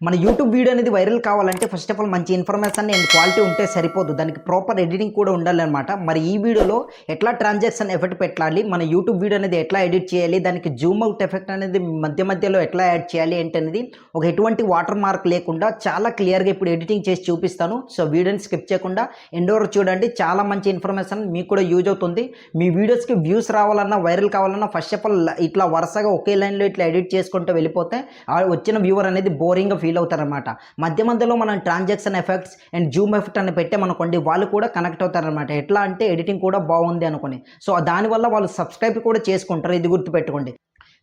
మన YouTube video అనేది viral కావాలంటే ఫస్ట్ ఆఫ్ ఆల్ మంచి ఇన్ఫర్మేషన్ అండ్ క్వాలిటీ ఉంటే సరిపోదు, దానికి ప్రాపర్ ఎడిటింగ్ కూడా ఉండాలన్నమాట. మరి ఈ వీడియోలో ఎట్లా ట్రాన్సాక్షన్ ఎఫెక్ట్ పెట్టాలి, మన యూట్యూబ్ వీడియో అనేది ఎట్లా ఎడిట్ చేయాలి, దానికి జూమ్ అవుట్ ఎఫెక్ట్ అనేది మధ్యలో ఎట్లా యాడ్ చేయాలి ఏంటనేది ఒక ఎటువంటి వాటర్ మార్క్ లేకుండా చాలా క్లియర్గా ఇప్పుడు ఎడిటింగ్ చేసి చూపిస్తాను. సో వీడియోని స్కిప్ చేయకుండా ఎండ్ వరకు చూడండి, చాలా మంచి ఇన్ఫర్మేషన్ మీకు కూడా యూజ్ అవుతుంది. మీ వీడియోస్కి వ్యూస్ రావాలన్నా వైరల్ కావాలన్నా ఫస్ట్ ఆఫ్ ఆల్ ఇట్లా వరుసగా ఒకే లైన్లో ఇట్లా ఎడిట్ చేసుకుంటూ వెళ్ళిపోతే వచ్చిన వ్యూవర్ అనేది బోరింగ్గా ఫీల్ అవుతారనమాట. మధ్యలో మనం transaction effects and Zoom effect అని పెట్టామనుకోండి, వాళ్ళు కూడా కనెక్ట్ అవుతారనమాట. ఎట్లా అంటే ఎడిటింగ్ కూడా బాగుంది అనుకోని, సో దానివల్ల వాళ్ళు సబ్స్క్రైబ్ కూడా చేసుకుంటారు. ఇది గుర్తుపెట్టుకోండి.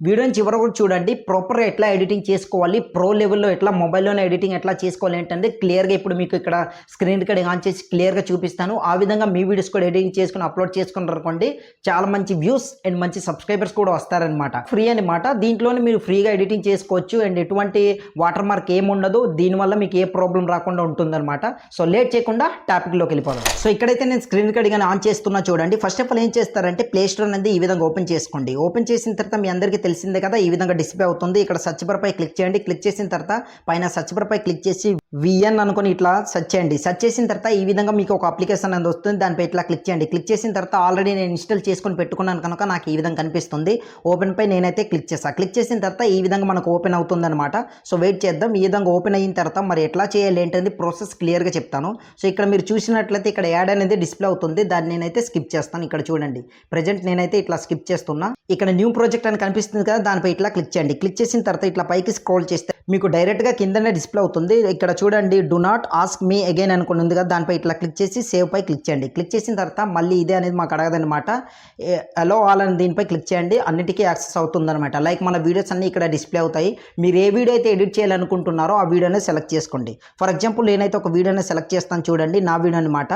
వీడియోని చివరి వరకు చూడండి, ప్రాపర్గా ఎట్లా ఎడిటింగ్ చేసుకోవాలి, ప్రో లెవెల్లో ఎట్లా మొబైల్లోనే ఎడిటింగ్ ఎట్లా చేసుకోవాలి ఏంటంటే క్లియర్గా ఇప్పుడు మీకు ఇక్కడ స్క్రీన్ రికార్డింగ్ ఆన్ చేసి క్లియర్గా చూపిస్తాను. ఆ విధంగా మీ వీడియోస్ కూడా ఎడిటింగ్ చేసుకుని అప్లోడ్ చేసుకున్నారు అనుకోండి, చాలా మంచి వ్యూస్ అండ్ మంచి సబ్స్క్రైబర్స్ కూడా వస్తారనమాట. ఫ్రీ అనమాట, దీంట్లోనే మీరు ఫ్రీగా ఎడిటింగ్ చేసుకోవచ్చు అండ్ ఎటువంటి వాటర్ మార్క్ ఏముండదు. దీనివల్ల మీకు ఏ ప్రాబ్లం రాకుండా ఉంటుందన్నమాట. సో లేట్ చేయకుండా టాపిక్లోకి వెళ్ళిపోదాం. సో ఇక్కడైతే నేను స్క్రీన్ రికార్డింగ్ ఆన్ చేస్తున్నా చూడండి. ఫస్ట్ ఆఫ్ ఆల్ ఏం చేస్తారంటే ప్లే స్టోర్ అనేది ఈ విధంగా ఓపెన్ చేసుకోండి. ఓపెన్ చేసిన తర్వాత మీ అందరికీ తెలిసిందే కదా, ఈ విధంగా డిస్ప్లే అవుతుంది. ఇక్కడ సర్చ్ బార్ పై క్లిక్ చేయండి. క్లిక్ చేసిన తర్వాత పైన సర్చ్ బార్ పై క్లిక్ చేసి విఎన్ అనుకుని ఇట్లా సెర్చ్ చేయండి. సెర్చ్ చేసిన తర్వాత ఈ విధంగా మీకు ఒక అప్లికేషన్ అనేది వస్తుంది, దానిపై ఇట్లా క్లిక్ చేయండి. క్లిక్ చేసిన తర్వాత ఆల్రెడీ నేను ఇన్స్టాల్ చేసుకొని పెట్టుకున్నాను కనుక నాకు ఈ విధంగా కనిపిస్తుంది. ఓపెన్ పై నేనైతే క్లిక్ చేస్తాను. క్లిక్ చేసిన తర్వాత ఈ విధంగా మనకు ఓపెన్ అవుతుంది అనమాట. సో వెయిట్ చేద్దాం. ఈ విధంగా ఓపెన్ అయిన తర్వాత మరి ఎట్లా చేయాలి ఏంటంటే ప్రాసెస్ క్లియర్గా చెప్తాను. సో ఇక్కడ మీరు చూసినట్లయితే ఇక్కడ యాడ్ అనేది డిస్ప్లే అవుతుంది, దాన్ని నేనైతే స్కిప్ చేస్తాను. ఇక్కడ చూడండి, ప్రజెంట్ నేనైతే ఇట్లా స్కిప్ చేస్తున్నా. ఇక్కడ న్యూ ప్రాజెక్ట్ అని కనిపిస్తుంది కదా, దానిపై ఇట్లా క్లిక్ చేయండి. క్లిక్ చేసిన తర్వాత ఇట్లా పైకి స్క్రోల్ చేస్తే మీకు డైరెక్ట్గా కిందనే డిస్ప్లే అవుతుంది. ఇక్కడ చూడండి, do not ask me again అనుకుని ఉంది కదా, దానిపై ఇట్లా క్లిక్ చేసి సేవ్ పై క్లిక్ చేయండి. క్లిక్ చేసిన తర్వాత మళ్ళీ ఇదే అనేది మాకు అడగదనమాట. అలో ఆల్ అని దీనిపై క్లిక్ చేయండి. అన్నిటికీ యాక్సెస్ అవుతుందన్నమాట. లైక్ మన వీడియోస్ అన్ని ఇక్కడ డిస్ప్లే అవుతాయి. మీరు ఏ వీడియో అయితే ఎడిట్ చేయాలనుకుంటున్నారో ఆ వీడియోనే సెలెక్ట్ చేసుకోండి. ఫర్ ఎగ్జాంపుల్ నేనైతే ఒక వీడియోనే సెలెక్ట్ చేస్తాను చూడండి, నా వీడియో అనమాట.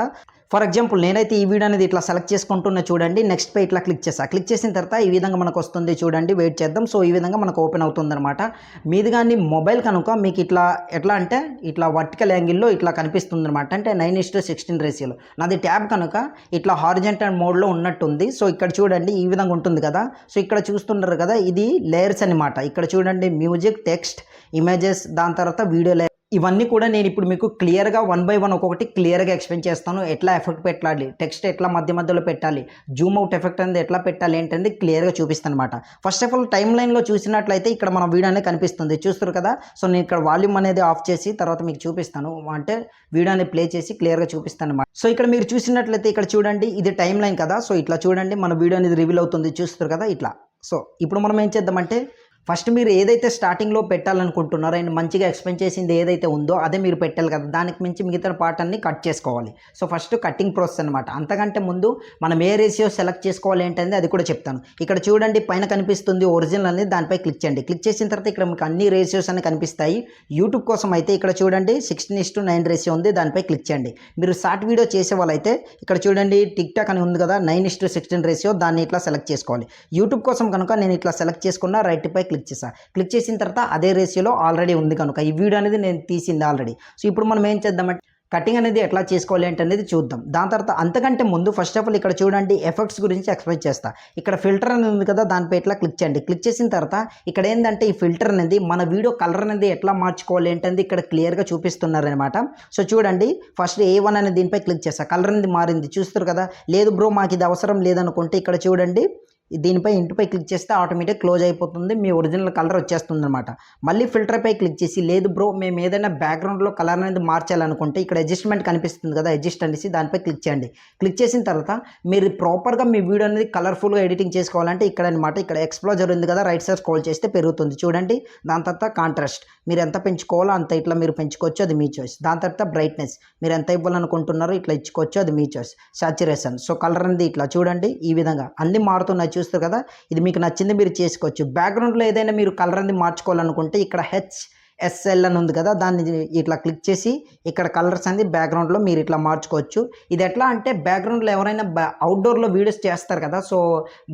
ఫర్ ఎగ్జాంపుల్ నేనైతే ఈ వీడియో అనేది ఇట్లా సెలెక్ట్ చేసుకుంటున్నా చూడండి. నెక్స్ట్ పై ఇట్లా క్లిక్ చేస్తా. క్లిక్ చేసిన తర్వాత ఈ విధంగా మనకు వస్తుంది చూడండి. వెయిట్ చేద్దాం. సో ఈ విధంగా మనకు ఓపెన్ అవుతుంది అనమాట. మీది కానీ మొబైల్ కనుక మీకు ఇట్లా ఎట్లా అంటే ఇట్లా వర్టికల్ యాంగిల్లో ఇట్లా కనిపిస్తుంది అనమాట. అంటే 9:16 రేషియోలో. నాది ట్యాబ్ కనుక ఇట్లా హారిజంటల్ మోడ్లో ఉన్నట్టుంది. సో ఇక్కడ చూడండి ఈ విధంగా ఉంటుంది కదా. సో ఇక్కడ చూస్తున్నారు కదా, ఇది లేయర్స్ అనమాట. ఇక్కడ చూడండి మ్యూజిక్, టెక్స్ట్, ఇమేజెస్, దాని తర్వాత వీడియో లేయర్. ఇవన్నీ కూడా నేను ఇప్పుడు మీకు క్లియర్గా 1 by 1 ఒక్కొక్కటి క్లియర్గా ఎక్స్ప్లెయిన్ చేస్తాను. ఎట్లా ఎఫెక్ట్ పెట్టాలి, టెక్స్ట్ ఎట్లా మధ్యలో పెట్టాలి, జూమ్ అవుట్ ఎఫెక్ట్ అనేది ఎట్లా పెట్టాలి ఏంటంటే క్లియర్గా చూపిస్తాను అనమాట. ఫస్ట్ ఆఫ్ ఆల్ టైమ్ లైన్లో చూసినట్లయితే ఇక్కడ మన వీడియో అనేది కనిపిస్తుంది, చూస్తారు కదా. సో నేను ఇక్కడ వాల్యూమ్ అనేది ఆఫ్ చేసి తర్వాత మీకు చూపిస్తాను, అంటే వీడియో అనేది ప్లే చేసి క్లియర్గా చూపిస్తాను అనమాట. సో ఇక్కడ మీరు చూసినట్లయితే ఇక్కడ చూడండి, ఇది టైమ్ లైన్ కదా. సో ఇట్లా చూడండి మన వీడియో అనేది రివీల్ అవుతుంది, చూస్తారు కదా ఇట్లా. సో ఇప్పుడు మనం ఏం చేద్దామంటే ఫస్ట్ మీరు ఏదైతే స్టార్టింగ్లో పెట్టాలనుకుంటున్నారో అండ్ మంచిగా ఎక్స్ప్లెయిన్ చేసింది ఏదైతే ఉందో అదే మీరు పెట్టాలి కదా. దానికి మించి మిగతా పార్ట్ అన్ని కట్ చేసుకోవాలి. సో ఫస్ట్ కటింగ్ ప్రాసెస్ అనమాట. అంతకంటే ముందు మనం ఏ రేషియో సెలెక్ట్ చేసుకోవాలి ఏంటంటే అది కూడా చెప్తాను. ఇక్కడ చూడండి పైన కనిపిస్తుంది ఒరిజినల్ అనేది, దానిపై క్లిక్ చేయండి. క్లిక్ చేసిన తర్వాత ఇక్కడ మీకు అన్ని రేషియోస్ అన్ని కనిపిస్తాయి. యూట్యూబ్ కోసం అయితే ఇక్కడ చూడండి 16:9 రేషియో ఉంది, దానిపై క్లిక్ చేయండి. మీరు షార్ట్ వీడియో చేసే వాళ్ళైతే ఇక్కడ చూడండి టిక్ టాక్ అని ఉంది కదా, 9:16 రేషియో, దాన్ని ఇట్లా సెలెక్ట్ చేసుకోవాలి. యూట్యూబ్ కోసం కనుక నేను ఇట్లా సెలెక్ట్ చేసుకున్న రైట్ పై క్లిక్ చేశాను. క్లిక్ చేసిన తర్వాత అదే రేషియోలో ఆల్రెడీ ఉంది కనుక ఈ వీడియో అనేది నేను తీసింది ఆల్రెడీ. సో ఇప్పుడు మనం ఏం చేద్దామంటే కటింగ్ అనేది ఎట్లా చేసుకోవాలి ఏంటనేది చూద్దాం. దాని తర్వాత అంతకంటే ముందు ఫస్ట్ ఆఫ్ ఆల్ ఇక్కడ చూడండి ఎఫెక్ట్స్ గురించి ఎక్స్ప్లెయిన్ చేస్తా. ఇక్కడ ఫిల్టర్ అనేది ఉంది కదా, దానిపై ఇట్లా క్లిక్ చేయండి. క్లిక్ చేసిన తర్వాత ఇక్కడ ఏంటంటే ఈ ఫిల్టర్ అనేది మన వీడియో కలర్ అనేది ఎట్లా మార్చుకోవాలి ఏంటనేది ఇక్కడ క్లియర్గా చూపిస్తున్నారు అనమాట. సో చూడండి ఫస్ట్ A1 అనే దీనిపై క్లిక్ చేస్తా. కలర్ అనేది మారింది, చూస్తారు కదా. లేదు బ్రో మాకు ఇది అవసరం లేదనుకుంటే ఇక్కడ చూడండి దీనిపై ఇంటిపై క్లిక్ చేస్తే ఆటోమేటిక్ క్లోజ్ అయిపోతుంది, మీ ఒరిజినల్ కలర్ వచ్చేస్తుంది అనమాట. మళ్ళీ ఫిల్టర్పై క్లిక్ చేసి లేదు బ్రో మేము ఏదైనా బ్యాక్గ్రౌండ్లో కలర్ అనేది మార్చాలనుకుంటే ఇక్కడ అడ్జస్ట్మెంట్ కనిపిస్తుంది కదా, అడ్జస్ట్ అనేసి దానిపై క్లిక్ చేయండి. క్లిక్ చేసిన తర్వాత మీరు ప్రాపర్గా మీ వీడియో అనేది కలర్ఫుల్గా ఎడిటింగ్ చేసుకోవాలంటే ఇక్కడ అనమాట, ఇక్కడ ఎక్స్ప్లోజర్ ఉంది కదా, రైట్ సైడ్ స్క్రోల్ చేస్తే పెరుగుతుంది చూడండి. దాని తర్వాత కాంట్రాస్ట్ మీరు ఎంత పెంచుకోవాలో అంత ఇట్లా మీరు పెంచుకోవచ్చు, అది మీ చాయిస్. దాని తర్వాత బ్రైట్నెస్ మీరు ఎంత ఇవ్వాలనుకుంటున్నారో ఇట్లా ఇచ్చుకోవచ్చు, అది మీ చాయిస్. సాచురేషన్ సో కలర్ అనేది ఇట్లా చూడండి ఈ విధంగా అన్ని మారుతున్నాయి, చూస్తారు కదా. ఇది మీకు నచ్చింది మీరు చేసుకోవచ్చు. బ్యాక్గ్రౌండ్లో ఏదైనా మీరు కలర్ అనేది మార్చుకోవాలనుకుంటే ఇక్కడ HSL అని ఉంది కదా, దాన్ని ఇట్లా క్లిక్ చేసి ఇక్కడ కలర్స్ అనేది బ్యాక్గ్రౌండ్లో మీరు ఇట్లా మార్చుకోవచ్చు. ఇది ఎట్లా అంటే బ్యాక్గ్రౌండ్లో ఎవరైనా అవుట్డోర్లో వీడియోస్ చేస్తారు కదా, సో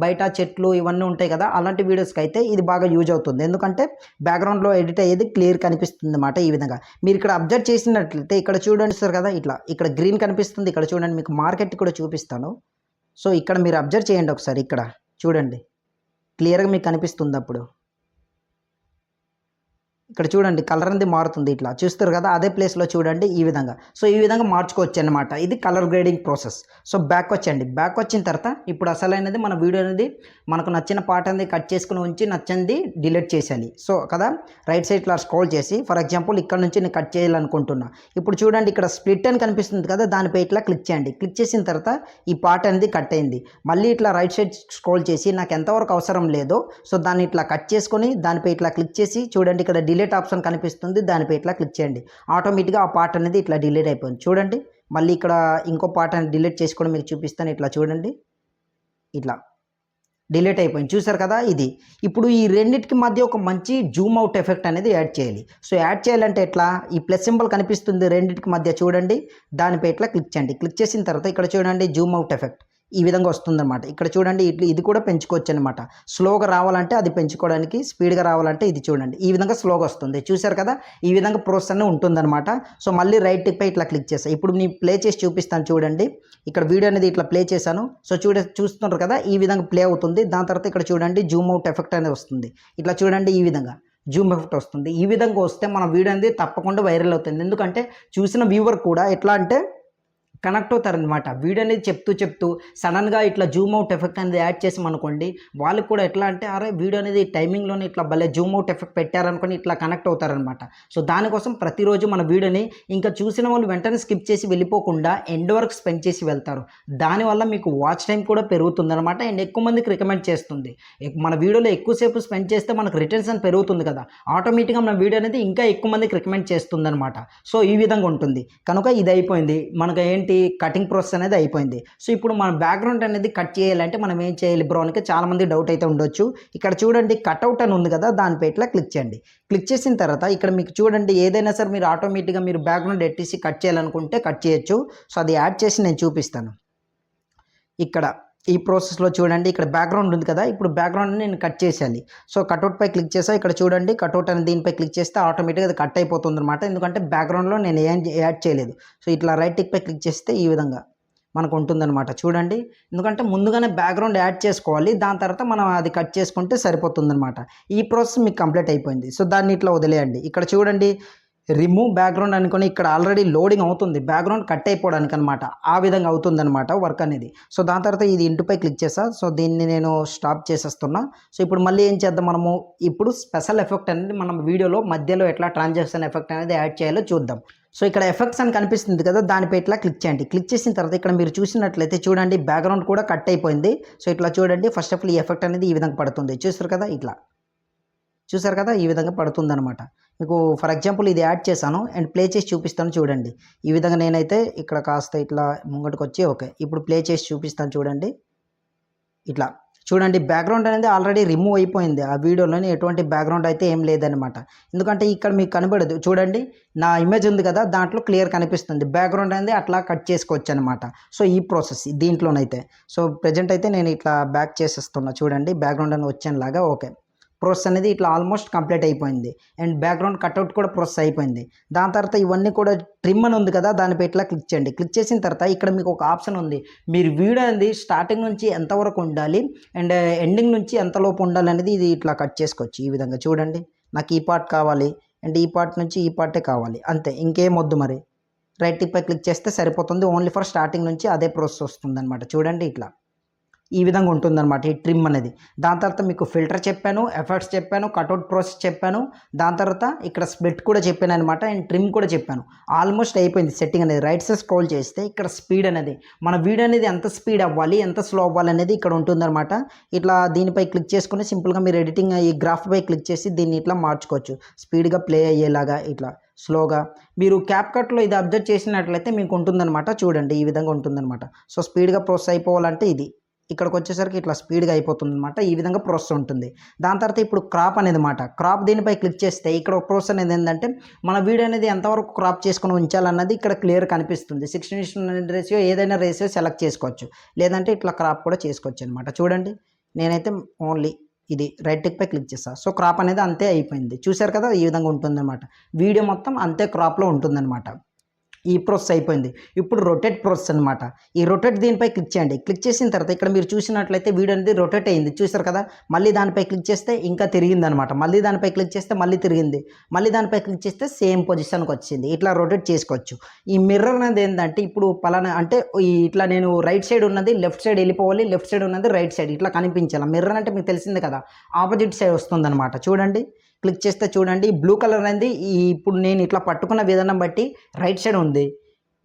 బయట చెట్లు ఇవన్నీ ఉంటాయి కదా, అలాంటి వీడియోస్కి అయితే ఇది బాగా యూజ్ అవుతుంది. ఎందుకంటే బ్యాక్గ్రౌండ్లో ఎడిట్ అయ్యేది క్లియర్ కనిపిస్తుంది అన్నమాట. ఈ విధంగా మీరు ఇక్కడ అబ్జర్వ్ చేసినట్లయితే ఇక్కడ చూడండి సార్ కదా, ఇట్లా ఇక్కడ గ్రీన్ కనిపిస్తుంది. ఇక్కడ చూడండి మీకు మార్కెట్ కూడా చూపిస్తాను. సో ఇక్కడ మీరు అబ్జర్వ్ చేయండి ఒకసారి, ఇక్కడ చూడండి క్లియర్గా మీకు కనిపిస్తుంది. అప్పుడు ఇక్కడ చూడండి కలర్ అనేది మారుతుంది, ఇట్లా చూస్తారు కదా, అదే ప్లేస్లో చూడండి ఈ విధంగా. సో ఈ విధంగా మార్చుకోవచ్చు అనమాట, ఇది colour grading process. So back వచ్చండి, బ్యాక్ వచ్చిన తర్వాత ఇప్పుడు అసలైనది మన వీడియో అనేది మనకు నచ్చిన పార్ట్ అనేది కట్ చేసుకుని ఉంచి నచ్చింది డిలీట్ చేసేయాలి. సో కదా, రైట్ సైడ్ ఇట్లా స్క్రోల్ చేసి ఫర్ ఎగ్జాంపుల్ ఇక్కడ నుంచి నేను కట్ చేయాలనుకుంటున్నా. ఇప్పుడు చూడండి ఇక్కడ స్ప్లిట్ అని కనిపిస్తుంది కదా, దానిపై ఇట్లా క్లిక్ చేయండి. క్లిక్ చేసిన తర్వాత ఈ పార్ట్ అనేది కట్ అయింది. మళ్ళీ ఇట్లా రైట్ సైడ్ స్క్రోల్ చేసి నాకు ఎంతవరకు అవసరం లేదో సో దాన్ని ఇట్లా కట్ చేసుకొని దానిపై ఇట్లా క్లిక్ చేసి చూడండి ఇక్కడ డిలీట్ ఆప్షన్ కనిపిస్తుంది, దానిపై ఇట్లా క్లిక్ చేయండి. ఆటోమేటిక్గా ఆ పార్ట్ అనేది ఇట్లా డిలీట్ అయిపోయింది. చూడండి మళ్ళీ ఇక్కడ ఇంకో పార్ట్ అనేది డిలీట్ చేసి కూడా మీకు చూపిస్తాను. ఇట్లా చూడండి, ఇట్లా డిలీట్ అయిపోయింది, చూసారు కదా. ఇది ఇప్పుడు ఈ రెండింటికి మధ్య ఒక మంచి జూమ్ అవుట్ ఎఫెక్ట్ అనేది యాడ్ చేయాలి. సో యాడ్ చేయాలంటే ఎట్లా, ఈ ప్లస్ సింబల్ కనిపిస్తుంది రెండింటికి మధ్య చూడండి, దానిపై ఇట్లా క్లిక్ చేయండి. క్లిక్ చేసిన తర్వాత ఇక్కడ చూడండి జూమ్ అవుట్ ఎఫెక్ట్ ఈ విధంగా వస్తుందన్నమాట. ఇక్కడ చూడండి ఇది కూడా పెంచుకోవచ్చు అనమాట. స్లోగా రావాలంటే అది పెంచుకోవడానికి, స్పీడ్గా రావాలంటే ఇది చూడండి ఈ విధంగా స్లోగా వస్తుంది, చూసారు కదా. ఈ విధంగా ప్రోసెస్ అనే ఉంటుందన్నమాట. సో మళ్ళీ రైట్ టిక్ పై ఇట్లా క్లిక్ చేస్తాను. ఇప్పుడు నేను ప్లే చేసి చూపిస్తాను చూడండి. ఇక్కడ వీడియో అనేది ఇట్లా ప్లే చేశాను. సో చూస్తున్నారు కదా, ఈ విధంగా ప్లే అవుతుంది. దాని తర్వాత ఇక్కడ చూడండి జూమ్ అవుట్ ఎఫెక్ట్ అనేది వస్తుంది. ఇట్లా చూడండి ఈ విధంగా జూమ్ ఎఫెక్ట్ వస్తుంది. ఈ విధంగా వస్తే మన వీడియో అనేది తప్పకుండా వైరల్ అవుతుంది. ఎందుకంటే చూసిన వ్యూవర్ కూడా ఎట్లా అంటే కనెక్ట్ అవుతారనమాట. వీడియో అనేది చెప్తూ సడన్గా ఇట్లా జూమ్ అవుట్ ఎఫెక్ట్ అనేది యాడ్ చేసామనుకోండి, వాళ్ళకి కూడా ఎట్లా అంటే అరే వీడియో అనేది టైమింగ్లోనే ఇట్లా భలే జూమ్ అవుట్ ఎఫెక్ట్ పెట్టారనుకొని ఇట్లా కనెక్ట్ అవుతారనమాట. సో దానికోసం ప్రతిరోజు మన వీడియోని ఇంకా చూసిన వాళ్ళు వెంటనే స్కిప్ చేసి వెళ్ళిపోకుండా ఎండ్ వరకు స్పెండ్ చేసి వెళ్తారు. దానివల్ల మీకు వాచ్ టైం కూడా పెరుగుతుందన్నమాట అండ్ ఎక్కువ మందికి రికమెండ్ చేస్తుంది. మన వీడియోలో ఎక్కువసేపు స్పెండ్ చేస్తే మనకు రిటెన్షన్ పెరుగుతుంది కదా, ఆటోమేటిక్గా మన వీడియో అనేది ఇంకా ఎక్కువ మందికి రికమెండ్ చేస్తుందన్నమాట. సో ఈ విధంగా ఉంటుంది. కనుక ఇది అయిపోయింది మనకు ఏంటి కటింగ్ ప్రాసెస్ అనేది అయిపోయింది. సో ఇప్పుడు మన బ్యాక్గ్రౌండ్ అనేది కట్ చేయాలంటే మనం ఏం చేయాలి బ్రో అని చాలామంది డౌట్ అయితే ఉండొచ్చు. ఇక్కడ చూడండి కట్అవుట్ అని ఉంది కదా, దానిపై ఇట్లా క్లిక్ చేయండి. క్లిక్ చేసిన తర్వాత ఇక్కడ మీకు చూడండి ఏదైనా సరే మీరు ఆటోమేటిక్గా మీరు బ్యాక్గ్రౌండ్ ఎట్టేసి కట్ చేయాలనుకుంటే కట్ చేయొచ్చు. సో అది యాడ్ చేసి నేను చూపిస్తాను. ఇక్కడ ఈ ప్రాసెస్లో చూడండి ఇక్కడ బ్యాక్గ్రౌండ్ ఉంది కదా, ఇప్పుడు బ్యాక్గ్రౌండ్ నేను కట్ చేసేయాలి. సో కట్అవుట్ పై క్లిక్ చేసా. ఇక్కడ చూడండి కట్అవుట్ అని దీనిపై క్లిక్ చేస్తే ఆటోమేటిక్గా అది కట్ అయిపోతుంది అనమాట. ఎందుకంటే బ్యాక్గ్రౌండ్లో నేను ఏం యాడ్ చేయలేదు. సో ఇట్లా రైట్ టిక్ పై క్లిక్ చేస్తే ఈ విధంగా మనకు ఉంటుందన్నమాట. చూడండి ఎందుకంటే ముందుగానే బ్యాక్గ్రౌండ్ యాడ్ చేసుకోవాలి, దాని తర్వాత మనం అది కట్ చేసుకుంటే సరిపోతుందన్నమాట. ఈ ప్రాసెస్ మీకు కంప్లీట్ అయిపోయింది. సో దాన్ని ఇట్లా వదిలేయండి. ఇక్కడ చూడండి రిమూవ్ బ్యాక్గ్రౌండ్ అనుకొని ఇక్కడ ఆల్రెడీ లోడింగ్ అవుతుంది, బ్యాక్గ్రౌండ్ కట్ అయిపోవడానికి అనమాట. ఆ విధంగా అవుతుందన్నమాట వర్క్ అనేది. సో దాని తర్వాత ఇది ఇంటిపై క్లిక్ చేసా. సో దీన్ని నేను స్టాప్ చేసేస్తున్నా. సో ఇప్పుడు మళ్ళీ ఏం చేద్దాం మనము, ఇప్పుడు స్పెషల్ ఎఫెక్ట్ అనేది మనం వీడియోలో మధ్యలో ఎట్లా ట్రాన్సాక్షన్ ఎఫెక్ట్ అనేది యాడ్ చేయాలో చూద్దాం. సో ఇక్కడ ఎఫెక్ట్స్ అని కనిపిస్తుంది కదా, దానిపై ఇట్లా క్లిక్ చేయండి. క్లిక్ చేసిన తర్వాత ఇక్కడ మీరు చూసినట్లయితే చూడండి బ్యాక్గ్రౌండ్ కూడా కట్ అయిపోయింది. సో ఇట్లా చూడండి ఫస్ట్ ఆఫ్ ఆల్ ఈ ఎఫెక్ట్ అనేది ఈ విధంగా పడుతుంది, చూసారు కదా. ఇట్లా చూసారు కదా ఈ విధంగా పడుతుంది అనమాట. మీకు ఫర్ ఎగ్జాంపుల్ ఇది యాడ్ చేశాను అండ్ ప్లే చేసి చూపిస్తాను చూడండి. ఈ విధంగా నేనైతే ఇక్కడ కాస్త ఇట్లా ముంగటికి వచ్చి ఓకే ఇప్పుడు ప్లే చేసి చూపిస్తాను చూడండి. ఇట్లా చూడండి బ్యాక్గ్రౌండ్ అనేది ఆల్రెడీ రిమూవ్ అయిపోయింది. ఆ వీడియోలోని ఎటువంటి బ్యాక్గ్రౌండ్ అయితే ఏం లేదనమాట. ఎందుకంటే ఇక్కడ మీకు కనబడదు చూడండి, నా ఇమేజ్ ఉంది కదా దాంట్లో క్లియర్ కనిపిస్తుంది. బ్యాక్గ్రౌండ్ అనేది అట్లా కట్ చేసుకోవచ్చు అనమాట. సో ఈ ప్రాసెస్ దీంట్లోనైతే సో ప్రజెంట్ అయితే నేను ఇట్లా బ్యాక్ చేసేస్తున్నా చూడండి, బ్యాక్గ్రౌండ్ అని వచ్చేలాగా ఓకే. ప్రాసెస్ అనేది ఇట్లా ఆల్మోస్ట్ కంప్లీట్ అయిపోయింది అండ్ బ్యాక్గ్రౌండ్ కట్అవుట్ కూడా ప్రాసెస్ అయిపోయింది. దాని తర్వాత ఇవన్నీ కూడా ట్రిమ్ అని ఉంది కదా, దానిపై ఇట్లా క్లిక్ చేయండి. క్లిక్ చేసిన తర్వాత ఇక్కడ మీకు ఒక ఆప్షన్ ఉంది, మీరు వీడియో అనేది స్టార్టింగ్ నుంచి ఎంతవరకు ఉండాలి అండ్ ఎండింగ్ నుంచి ఎంతలోపు ఉండాలి అనేది ఇది ఇట్లా కట్ చేసుకోవచ్చు. ఈ విధంగా చూడండి నాకు ఈ పార్ట్ కావాలి అండ్ ఈ పార్ట్ నుంచి ఈ పార్టే కావాలి అంతే, ఇంకేం వద్దు. మరి రైట్ టిక్ పై క్లిక్ చేస్తే సరిపోతుంది. ఓన్లీ ఫర్ స్టార్టింగ్ నుంచి అదే ప్రాసెస్ వస్తుంది అనమాట. చూడండి ఇట్లా ఈ విధంగా ఉంటుందన్నమాట ఈ ట్రిమ్ అనేది. దాని తర్వాత మీకు ఫిల్టర్ చెప్పాను, ఎఫెక్ట్స్ చెప్పాను, కట్అవుట్ ప్రాసెస్ చెప్పాను, దాని తర్వాత ఇక్కడ స్ప్లిట్ కూడా చెప్పాను అనమాట అండ్ ట్రిమ్ కూడా చెప్పాను. ఆల్మోస్ట్ అయిపోయింది సెట్టింగ్ అనేది. రైట్ సైడ్ స్క్రోల్ చేస్తే ఇక్కడ స్పీడ్ అనేది మన వీడియో అనేది ఎంత స్పీడ్ అవ్వాలి ఎంత స్లో అవ్వాలి అనేది ఇక్కడ ఉంటుందన్నమాట. ఇట్లా దీనిపై క్లిక్ చేసుకుని సింపుల్గా మీరు ఎడిటింగ్ ఈ గ్రాఫ్ పై క్లిక్ చేసి దీన్ని ఇట్లా మార్చుకోవచ్చు స్పీడ్గా ప్లే అయ్యేలాగా. ఇట్లా స్లోగా మీరు క్యాప్కట్లో ఇది అబ్జర్వ్ చేసినట్లయితే మీకు ఉంటుందన్నమాట. చూడండి ఈ విధంగా ఉంటుందన్నమాట. సో స్పీడ్గా ప్రాసెస్ అయిపోవాలంటే ఇది ఇక్కడికి వచ్చేసరికి ఇట్లా స్పీడ్గా అయిపోతుంది అనమాట. ఈ విధంగా ప్రాసెస్ ఉంటుంది. దాని తర్వాత ఇప్పుడు క్రాప్ అనేది మాట, క్రాప్ దీనిపై క్లిక్ చేస్తే ఇక్కడ ఒక ప్రాసెస్ అనేది ఏంటంటే మన వీడియో అనేది ఎంతవరకు క్రాప్ చేసుకుని ఉంచాలన్నది ఇక్కడ క్లియర్ కనిపిస్తుంది. 16:9 రేషియో ఏదైనా రేషియో సెలెక్ట్ చేసుకోవచ్చు, లేదంటే ఇట్లా క్రాప్ కూడా చేసుకోవచ్చు అనమాట. చూడండి నేనైతే ఓన్లీ ఇది రైట్ టిక్ పై క్లిక్ చేస్తాను. సో క్రాప్ అనేది అంతే అయిపోయింది, చూసారు కదా ఈ విధంగా ఉంటుందన్నమాట. వీడియో మొత్తం అంతే క్రాప్లో ఉంటుందన్నమాట. ఈ ప్రాసెస్ అయిపోయింది. ఇప్పుడు రొటేట్ ప్రాసెస్ అనమాట. ఈ రొటేట్ దీనిపై క్లిక్ చేయండి. క్లిక్ చేసిన తర్వాత ఇక్కడ మీరు చూసినట్లయితే వీడియో అనేది రొటేట్ అయింది. చూసారు కదా, మళ్ళీ దానిపై క్లిక్ చేస్తే ఇంకా తిరిగిందనమాట. మళ్ళీ దానిపై క్లిక్ చేస్తే మళ్ళీ తిరిగింది. మళ్ళీ దానిపై క్లిక్ చేస్తే సేమ్ పొజిషన్కి వచ్చింది. ఇట్లా రొటేట్ చేసుకోవచ్చు. ఈ మిర్రర్ అనేది ఏంటంటే ఇప్పుడు పలానా అంటే ఇట్లా నేను రైట్ సైడ్ ఉన్నది లెఫ్ట్ సైడ్ వెళ్ళిపోవాలి, లెఫ్ట్ సైడ్ ఉన్నది రైట్ సైడ్ ఇట్లా కనిపించాలి. మిర్రర్ అంటే మీకు తెలిసింది కదా, ఆపోజిట్ సైడ్ వస్తుందన్నమాట. చూడండి, క్లిక్ చేస్తే చూడండి బ్లూ కలర్ అనేది ఇప్పుడు నేను ఇట్లా పట్టుకున్న విధానం బట్టి రైట్ సైడ్ ఉంది,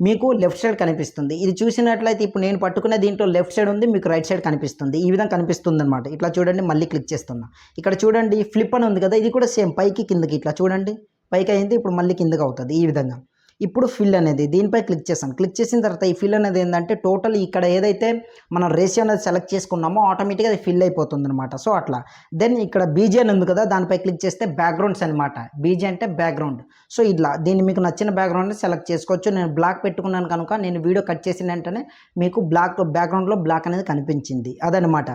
మీకు లెఫ్ట్ సైడ్ కనిపిస్తుంది. ఇది చూసినట్లయితే ఇప్పుడు నేను పట్టుకునే దీంట్లో లెఫ్ట్ సైడ్ ఉంది, మీకు రైట్ సైడ్ కనిపిస్తుంది. ఈ విధంగా కనిపిస్తుంది అనమాట. ఇట్లా చూడండి, మళ్ళీ క్లిక్ చేస్తున్నా. ఇక్కడ చూడండి ఫ్లిప్ అని ఉంది కదా, ఇది కూడా సేమ్ పైకి కిందకి ఇట్లా చూడండి, పైకి అయింది ఇప్పుడు మళ్ళీ కిందకి అవుతుంది. ఈ విధంగా ఇప్పుడు ఫిల్ అనేది దీనిపై క్లిక్ చేశాను. క్లిక్ చేసిన తర్వాత ఈ ఫిల్ అనేది ఏంటంటే టోటల్ ఇక్కడ ఏదైతే మనం రేషియో అనేది సెలెక్ట్ చేసుకున్నామో ఆటోమేటిక్గా అది ఫిల్ అయిపోతుంది అనమాట. సో అట్లా దెన్ ఇక్కడ బీజీ అని ఉంది కదా, దానిపై క్లిక్ చేస్తే బ్యాక్గ్రౌండ్స్ అనమాట. బీజీ అంటే బ్యాక్గ్రౌండ్. సో ఇట్లా దీన్ని మీకు నచ్చిన బ్యాక్గ్రౌండ్ని సెలెక్ట్ చేసుకోవచ్చు. నేను బ్లాక్ పెట్టుకున్నాను కనుక నేను వీడియో కట్ చేసిన వెంటనే మీకు బ్యాక్గ్రౌండ్లో బ్లాక్ అనేది కనిపించింది. అదనమాట.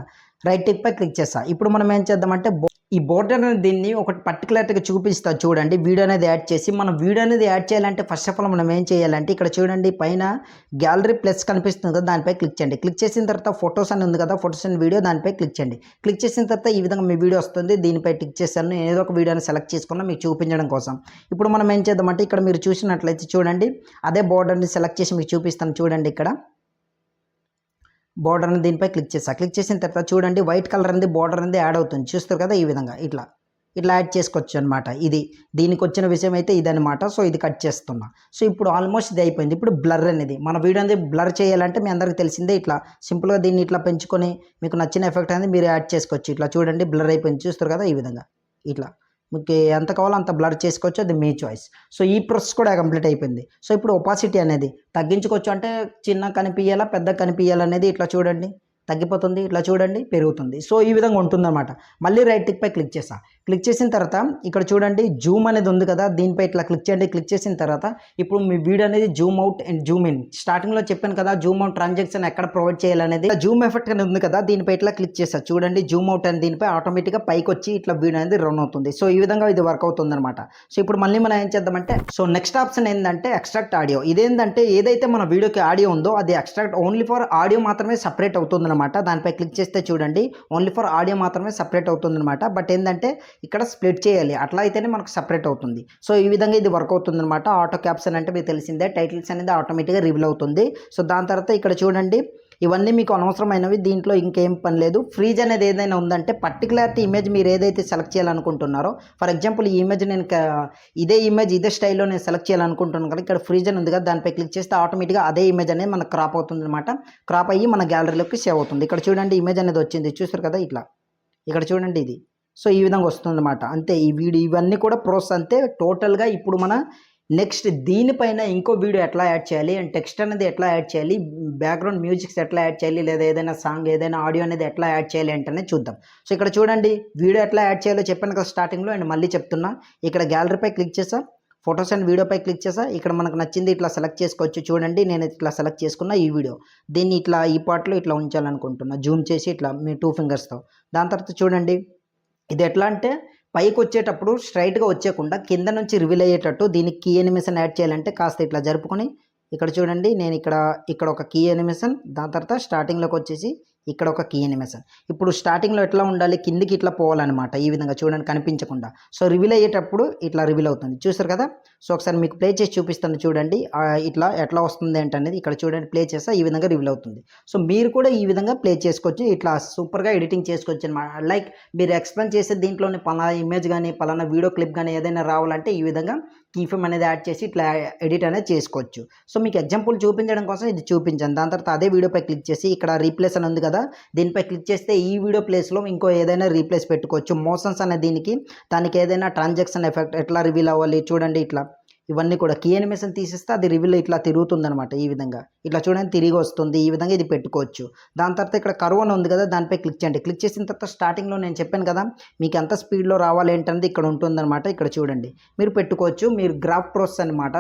రైట్ టిక్ పై క్లిక్ చేస్తా. ఇప్పుడు మనం ఏం చేద్దామంటే ఈ బోర్డర్ అనేది దీన్ని ఒకటి పర్టికులర్గా చూపిస్తా చూడండి. వీడియో అనేది యాడ్ చేసి మనం వీడియో అనేది యాడ్ చేయాలంటే ఫస్ట్ ఆఫ్ ఆల్ మనం ఏం చేయాలంటే ఇక్కడ చూడండి పైన గ్యాలరీ ప్లస్ కనిపిస్తుంది కదా, దానిపై క్లిక్ చేయండి. క్లిక్ చేసిన తర్వాత ఫొటోస్ అని ఉంది కదా, ఫొటోస్ అండ్ వీడియో, దానిపై క్లిక్ చేయండి. క్లిక్ చేసిన తర్వాత ఈ విధంగా మీ వీడియో వస్తుంది. దీనిపై క్లిక్ చేశాను. నేను ఏదో ఒక వీడియోని సెలెక్ట్ చేసుకున్నా మీకు చూపించడం కోసం. ఇప్పుడు మనం ఏం చేద్దామంటే ఇక్కడ మీరు చూసినట్లయితే చూడండి అదే బోర్డర్ని సెలెక్ట్ చేసి మీకు చూపిస్తాను. చూడండి ఇక్కడ బోర్డర్ అనేది దీనిపై క్లిక్ చేస్తా. క్లిక్ చేసిన తర్వాత చూడండి వైట్ కలర్ అనేది బోర్డర్ అనేది యాడ్ అవుతుంది. చూస్తారు కదా, ఈ విధంగా ఇట్లా యాడ్ చేసుకోవచ్చు అనమాట. ఇది దీనికి వచ్చిన విషయం అయితే ఇదనమాట. సో ఇది కట్ చేస్తున్నా. సో ఇప్పుడు ఆల్మోస్ట్ ఇది అయిపోయింది. ఇప్పుడు బ్లర్ అనేది మన వీడియో అనేది బ్లర్ చేయాలంటే మీ అందరికీ తెలిసిందే, ఇట్లా సింపుల్గా దీన్ని ఇట్లా పెంచుకొని మీకు నచ్చిన ఎఫెక్ట్ అనేది మీరు యాడ్ చేసుకోవచ్చు. ఇట్లా చూడండి బ్లర్ అయిపోయింది. చూస్తారు కదా, ఈ విధంగా ఇట్లా మీకు ఎంత కావాలో అంత బ్లర్ చేసుకోవచ్చు, అది మీ చాయిస్. సో ఈ ప్రాసెస్ కూడా కంప్లీట్ అయిపోయింది. సో ఇప్పుడు ఒపాసిటీ అనేది తగ్గించుకోవచ్చు. అంటే చిన్న కనిపించాలా పెద్ద కనిపించాలనేది ఇట్లా చూడండి తగ్గిపోతుంది, ఇట్లా చూడండి పెరుగుతుంది. సో ఈ విధంగా ఉంటుందన్నమాట. మళ్ళీ రైట్ టిక్ పై క్లిక్ చేస్తా. క్లిక్ చేసిన తర్వాత ఇక్కడ చూడండి జూమ్ అనేది ఉంది కదా, దీనిపై ఇట్లా క్లిక్ చేయండి. క్లిక్ చేసిన తర్వాత ఇప్పుడు మీ వీడియో అనేది Zoom out and Zoom in. స్టార్టింగ్లో చెప్పాను కదా జూమ్ అవుట్ ట్రాన్సాక్షన్ ఎక్కడ ప్రొవైడ్ చేయాలనేది. జూమ్ ఎఫెక్ట్ అనేది ఉంది కదా, దీనిపై ఇట్లా క్లిక్ చేస్తా. చూడండి జూమ్ అవుట్ అని దీనిపై ఆటోమేటిక్గా పైకి వచ్చి ఇట్లా వీడియో అనేది రన్ అవుతుంది. సో ఈ విధంగా ఇది వర్క్ అవుతుంది అనమాట. సో ఇప్పుడు మళ్ళీ మనం ఏం చేద్దామంటే సో నెక్స్ట్ ఆప్షన్ ఏంటంటే ఎక్స్ట్రాక్ట్ ఆడియో. ఇదేంటంటే ఏదైతే మన వీడియోకి ఆడియో ఉందో అది ఎక్స్ట్రాక్ట్ ఓన్లీ ఫర్ ఆడియో మాత్రమే సపరేట్ అవుతుంది అనమాట. దానిపై క్లిక్ చేస్తే చూడండి ఓన్లీ ఫర్ ఆడియో మాత్రమే సపరేట్ అవుతుంది అనమాట. బట్ ఏంటంటే ఇక్కడ స్ప్లిట్ చేయాలి, అట్లా అయితేనే మనకు సపరేట్ అవుతుంది. సో ఈ విధంగా ఇది వర్క్ అవుతుంది అనమాట. ఆటో క్యాప్షన్ అంటే మీకు తెలిసిందే, టైటిల్స్ అనేది ఆటోమేటిక్గా రివీల్ అవుతుంది. సో దాని తర్వాత ఇక్కడ చూడండి ఇవన్నీ మీకు అనవసరమైనవి, దీంట్లో ఇంకేం పని లేదు. ఫ్రీజ్ అనేది ఏదైనా ఉందంటే పర్టికులారిటీ ఇమేజ్ మీరు ఏదైతే సెలెక్ట్ చేయాలనుకుంటున్నారో, ఫర్ ఎగ్జాంపుల్ ఈ ఇమేజ్ నేను ఇదే ఇమేజ్ ఇదే స్టైల్లో నేను సెలెక్ట్ చేయాలనుకుంటున్నాను కదా, ఇక్కడ ఫ్రీజ్ అని ఉంది కదా, దానిపై క్లిక్ చేస్తే ఆటోమేటిక్గా అదే ఇమేజ్ అనేది మనకు క్రాప్ అవుతుంది అనమాట. క్రాప్ అయ్యి మన గ్యాలరీలోకి సేవ్ అవుతుంది. ఇక్కడ చూడండి ఇమేజ్ అనేది వచ్చింది, చూసారు కదా ఇట్లా. ఇక్కడ చూడండి ఇది. సో ఈ విధంగా వస్తుందన్నమాట. అంతే, ఈ వీడియో ఇవన్నీ కూడా ప్రోస్ అంతే టోటల్గా. ఇప్పుడు మన నెక్స్ట్ దీనిపైన ఇంకో వీడియో ఎట్లా యాడ్ చేయాలి అండ్ టెక్స్ట్ అనేది ఎట్లా యాడ్ చేయాలి, బ్యాక్గ్రౌండ్ మ్యూజిక్స్ ఎట్లా యాడ్ చేయాలి, లేదా ఏదైనా సాంగ్ ఏదైనా ఆడియో అనేది ఎట్లా యాడ్ చేయాలి అంటే చూద్దాం. సో ఇక్కడ చూడండి వీడియో ఎట్లా యాడ్ చేయాలో చెప్పాను కదా స్టార్టింగ్లో, అండ్ మళ్ళీ చెప్తున్నా. ఇక్కడ గ్యాలరీపై క్లిక్ చేసా, ఫొటోస్ అండ్ వీడియోపై క్లిక్ చేసా. ఇక్కడ మనకు నచ్చింది ఇట్లా సెలెక్ట్ చేసుకోవచ్చు. చూడండి నేను ఇట్లా సెలెక్ట్ చేసుకున్న ఈ వీడియో, దీన్ని ఇట్లా ఈ పార్ట్లో ఇట్లా ఉంచాలనుకుంటున్నా, జూమ్ చేసి ఇట్లా మీ 2 ఫింగర్స్తో. దాని తర్వాత చూడండి ఇది ఎట్లా అంటే పైకి వచ్చేటప్పుడు స్ట్రైట్గా వచ్చేయకుండా కింద నుంచి రివీల్ అయ్యేటట్టు దీనికి కీ యానిమేషన్ యాడ్ చేయాలంటే కాస్త ఇట్లా జరుపుకొని ఇక్కడ చూడండి నేను ఇక్కడ ఒక కీ యానిమేషన్, దాని తర్వాత స్టార్టింగ్లోకి వచ్చేసి ఇక్కడ ఒక కీ యానిమేషన్. ఇప్పుడు స్టార్టింగ్లో ఎట్లా ఉండాలి, కిందికి ఇట్లా పోవాలన్నమాట. ఈ విధంగా చూడండి కనిపించకుండా. సో రివీల్ అయ్యేటప్పుడు ఇట్లా రివీల్ అవుతుంది, చూసారు కదా. సో ఒకసారి మీకు ప్లే చేసి చూపిస్తాను చూడండి ఇట్లా ఎట్లా వస్తుంది ఏంటనేది. ఇక్కడ చూడండి ప్లే చేస్తా, ఈ విధంగా రివీల్ అవుతుంది. సో మీరు కూడా ఈ విధంగా ప్లే చేసుకోవచ్చు, ఇట్లా సూపర్గా ఎడిటింగ్ చేసుకోవచ్చు అనమాట. లైక్ మీరు ఎక్స్ప్లెయిన్ చేసే దీంట్లోని పలానా ఇమేజ్ కానీ పలానా వీడియో క్లిప్ కానీ ఏదైనా రావాలంటే ఈ విధంగా కీఫ్రేమ్ అనేది యాడ్ చేసి ఇట్లా ఎడిట్ అనేది చేసుకోవచ్చు. సో మీకు ఎగ్జాంపుల్ చూపించడం కోసం ఇది చూపించాను. దాని తర్వాత అదే వీడియోపై క్లిక్ చేసి ఇక్కడ రీప్లేస్ అని ఉంది కదా, దీనిపై క్లిక్ చేస్తే ఈ వీడియో ప్లేస్లో ఇంకో ఏదైనా రీప్లేస్ పెట్టుకోవచ్చు. మోషన్స్ అనే దానికి ఏదైనా ట్రాన్సాక్షన్ ఎఫెక్ట్ ఎట్లా రివీల్ అవ్వాలి చూడండి ఇట్లా. ఇవన్నీ కూడా కీ యానిమేషన్ తీసేస్తే అది రివీల్ ఇట్లా తిరుగుతుందనమాట. ఈ విధంగా ఇట్లా చూడండి తిరిగి వస్తుంది, ఈ విధంగా ఇది పెట్టుకోవచ్చు. దాని తర్వాత ఇక్కడ కర్వ్ అని ఉంది కదా, దానిపై క్లిక్ చేయండి. క్లిక్ చేసిన తర్వాత స్టార్టింగ్లో నేను చెప్పాను కదా మీకు ఎంత స్పీడ్లో రావాలి ఏంటనేది ఇక్కడ ఉంటుందన్నమాట. ఇక్కడ చూడండి మీరు పెట్టుకోవచ్చు. మీరు గ్రాఫ్ ప్రోసెస్ అనమాట.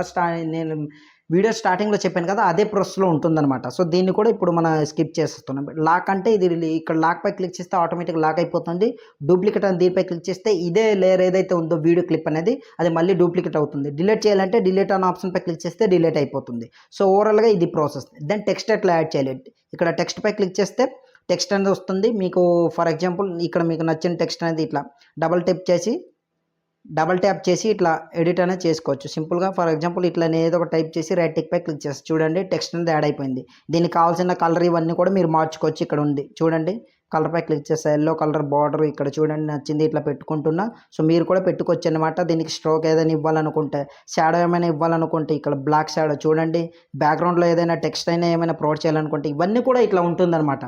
వీడియో స్టార్టింగ్లో చెప్పాను కదా అదే ప్రాసెస్లో ఉంటుందన్నమాట. సో దీన్ని కూడా ఇప్పుడు మనం స్కిప్ చేస్తున్నాం. లాక్ అంటే ఇది ఇక్కడ లాక్ పై క్లిక్ చేస్తే ఆటోమేటిక్గా లాక్ అయిపోతుంది. డూప్లికేట్ అని దీనిపై క్లిక్ చేస్తే ఇదే లేయర్ ఏదైతే ఉందో వీడియో క్లిప్ అనేది అది మళ్ళీ డూప్లికేట్ అవుతుంది. డిలీట్ చేయాలంటే డిలీట్ అనే ఆప్షన్ పై క్లిక్ చేస్తే డిలీట్ అయిపోతుంది. సో ఓవరాల్గా ఇది ప్రాసెస్. దెన్ టెక్స్ట్ ఎట్లా యాడ్ చేయాలి, ఇక్కడ టెక్స్ట్ పై క్లిక్ చేస్తే టెక్స్ట్ అనేది వస్తుంది. మీకు ఫర్ ఎగ్జాంపుల్ ఇక్కడ మీకు నచ్చిన టెక్స్ట్ అనేది ఇట్లా డబల్ ట్యాప్ చేసి ఇట్లా ఎడిట్ అనేది చేసుకోవచ్చు సింపుల్గా. ఫర్ ఎగ్జాంపుల్ ఇట్లా నేను ఏదో ఒక టైప్ చేసి రైట్ టిక్ పై క్లిక్ చేసి చూడండి టెక్స్ట్ అనేది యాడ్ అయిపోయింది. దీనికి కావాల్సిన కలర్ ఇవన్నీ కూడా మీరు మార్చుకోవచ్చు. ఇక్కడ ఉంది చూడండి, కలర్ పై క్లిక్ చేస్తే ఎల్లో కలర్ బార్డర్ ఇక్కడ చూడండి నచ్చింది ఇట్లా పెట్టుకుంటున్నా. సో మీరు కూడా పెట్టుకోవచ్చు అనమాట. దీనికి స్ట్రోక్ ఏదైనా ఇవ్వాలనుకుంటే, షాడో ఏమైనా ఇవ్వాలనుకుంటే ఇక్కడ బ్లాక్ షాడో చూడండి, బ్యాక్గ్రౌండ్లో ఏదైనా టెక్స్ట్ అయినా ఏమైనా ప్రొవైడ్ చేయాలనుకుంటే ఇవన్నీ కూడా ఇట్లా ఉంటుందన్నమాట.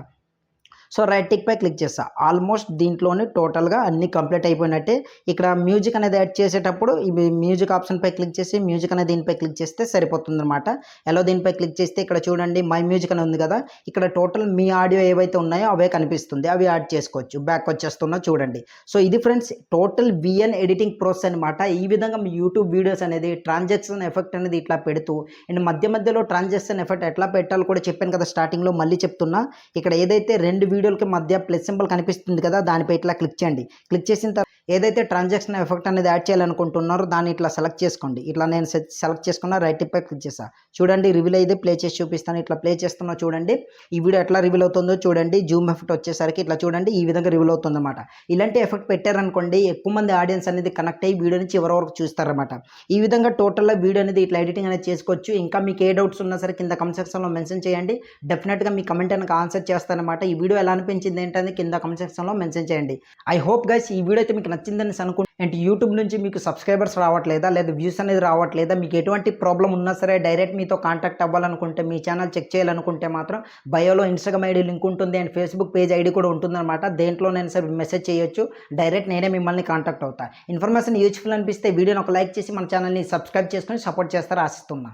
సో రైట్ టిక్ పై క్లిక్ చేస్తా. ఆల్మోస్ట్ దీంట్లోనే టోటల్గా అన్నీ కంప్లీట్ అయిపోయినట్టే. ఇక్కడ మ్యూజిక్ అనేది యాడ్ చేసేటప్పుడు ఇవి మ్యూజిక్ ఆప్షన్ పై క్లిక్ చేసి మ్యూజిక్ అనేది దీనిపై క్లిక్ చేస్తే సరిపోతుంది అనమాట. ఎలా దీనిపై క్లిక్ చేస్తే ఇక్కడ చూడండి మై మ్యూజిక్ అని ఉంది కదా, ఇక్కడ టోటల్ మీ ఆడియో ఏవైతే ఉన్నాయో అవే కనిపిస్తుంది, అవి యాడ్ చేసుకోవచ్చు. బ్యాక్ వచ్చేస్తున్నా చూడండి. సో ఇది friends total VN editing process అనమాట. ఈ విధంగా మీ యూట్యూబ్ వీడియోస్ అనేది ట్రాన్సాక్షన్ ఎఫెక్ట్ అనేది ఇట్లా పెడుతూ అండ్ మధ్యలో ట్రాన్సాక్షన్ ఎఫెక్ట్ ఎట్లా పెట్టాలో కూడా చెప్పాను కదా స్టార్టింగ్లో, మళ్ళీ చెప్తున్నా. ఇక్కడ ఏదైతే రెండు వీడియోలకి మధ్య ప్లస్ సింబల్ కనిపిస్తుంది కదా దానిపై ఇట్లా క్లిక్ చేయండి. క్లిక్ చేసిన తర్వాత ఏదైతే ట్రాన్సాక్షన్ ఎఫెక్ట్ అనేది యాడ్ చేయాలనుకుంటున్నారో దాన్ని ఇట్లా సెలెక్ట్ చేసుకోండి. ఇట్లా నేను సెలెక్ట్ చేసుకున్న రైట్ టిప్ పై క్లిక్ చేసా. చూడండి రివీల్ అయితే ప్లే చేసి చూపిస్తాను. ఇట్లా ప్లే చేస్తున్నా చూడండి. ఈ వీడియో ఎట్లా రివీల్ అవుతుందో చూడండి. జూమ్ ఎఫెక్ట్ వచ్చేసరికి ఇట్లా చూడండి ఈ విధంగా రివీల్ అవుతుంది అనమాట. ఇలాంటి ఎఫెక్ట్ పెట్టారనుకోండి ఎక్కువ మంది ఆడియన్స్ అనేది కనెక్ట్ అయ్యి వీడియో నుంచి ఎవరి వరకు చూస్తారనమాట. ఈ విధంగా టోటల్గా వీడియో అనేది ఇట్లా ఎడిటింగ్ అనేది చేసుకోవచ్చు. ఇంకా మీకు ఏ డౌట్స్ ఉన్నా సరే కింద కమెంట్ సెక్షన్లో మెన్షన్ చేయండి. డెఫినెట్గా మీ కమెంట్ అనేది ఆన్సర్ చేస్తానమాట. ఈ వీడియో ఎలా అనిపించింది ఏంటనేది కింద కమెంట్ సెక్షన్లో మెన్షన్ చేయండి. ఐ హోప్ గైస్ ఈ వీడియో అయితే మీకు నచ్చిందని అనుకుంటున్నాను. అండ్ యూట్యూబ్ నుంచి మీకు సబ్స్క్రైబర్స్ రావట్లేదా లేదా వ్యూస్ అనేది రావట్లేదా, మీకు ఎటువంటి ప్రాబ్లం ఉన్నా సరే డైరెక్ట్ మీతో కాంటాక్ట్ అవ్వాలనుకుంటే, మీ ఛానల్ చెక్ చేయాలనుకుంటే మాత్రం బయోలో ఇన్స్టాగ్రామ్ ఐడి లింక్ ఉంటుంది అండ్ ఫేస్బుక్ పేజ్ ఐడి కూడా ఉంటుందన్నమాట. దేంట్లో నేను సరే మెసేజ్ చేయొచ్చు, డైరెక్ట్ నేనే మిమ్మల్ని కాంటాక్ట్ అవుతా. ఇన్ఫర్మేషన్ యూజ్ఫుల్ అనిపిస్తే వీడియోని ఒక లైక్ చేసి మన ఛానల్ని సబ్స్క్రైబ్ చేసుకొని సపోర్ట్ చేస్తారని ఆశిస్తున్నా.